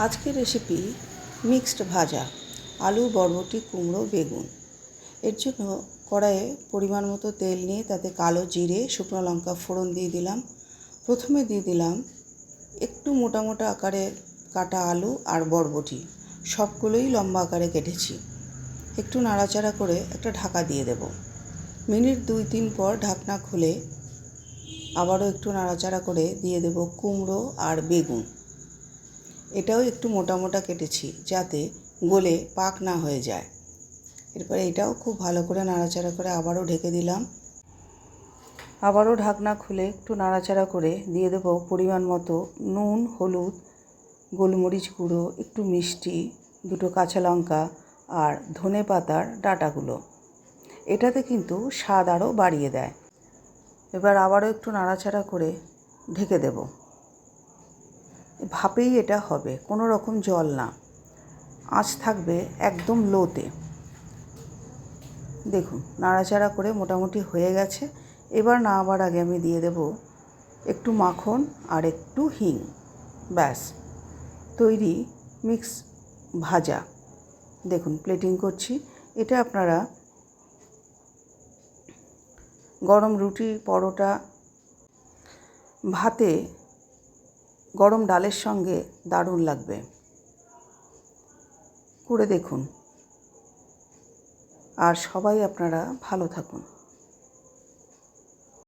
আজকের recipe mixed ভাজা আলু বরবটি কুমড়ো বেগুন। এর জন্য কড়াইয়ে পরিমাণ মতো তেল নিয়ে তাতে কালো জিরে শুকনো লঙ্কা ফোড়ন দিয়ে দিলাম। প্রথমে দিয়ে দিলাম একটু মোটা মোটা আকারে কাটা আলু আর বরবটি, সবগুলোই লম্বা আকারে কেটেছি। একটু নাড়াচাড়া করে একটা ঢাকা দিয়ে দেব। মিনিট 2-3 পর ঢাকনা খুলে আবারও একটু নাড়াচাড়া করে দিয়ে দেব কুমড়ো আর বেগুন। এটাও একটু মোটা মোটা কেটেছি যাতে গলে পাক না হয়ে যায়। এরপরে এটাও খুব ভালো করে নাড়াচাড়া করে আবারও ঢেকে দিলাম। আবারও ঢাকনা খুলে একটু নাড়াচাড়া করে দিয়ে দেব পরিমাণ মতো নুন, হলুদ, গোলমরিচ গুঁড়ো, একটু মিষ্টি, 2 কাঁচা লঙ্কা আর ধনে পাতার ডাঁটাগুলো। এটাতে কিন্তু স্বাদ আরও বাড়িয়ে দেয়। এবার আবারও একটু নাড়াচাড়া করে ঢেকে দেব। ভাপেই এটা হবে, কোনো রকম জল না। আঁচ থাকবে একদম লোতে। দেখুন নাড়াচাড়া করে মোটামুটি হয়ে গেছে। এবার নামাবার আগে আমি দিয়ে দেব একটু মাখন আর একটু হিং। ব্যাস তৈরি মিক্স ভাজা। দেখুন প্লেটিং করছি। এটা আপনারা গরম রুটি, পরোটা, ভাতে, গরম ডালের সঙ্গে দারুণ লাগবে। করে দেখুন। আর সবাই আপনারা ভালো থাকুন।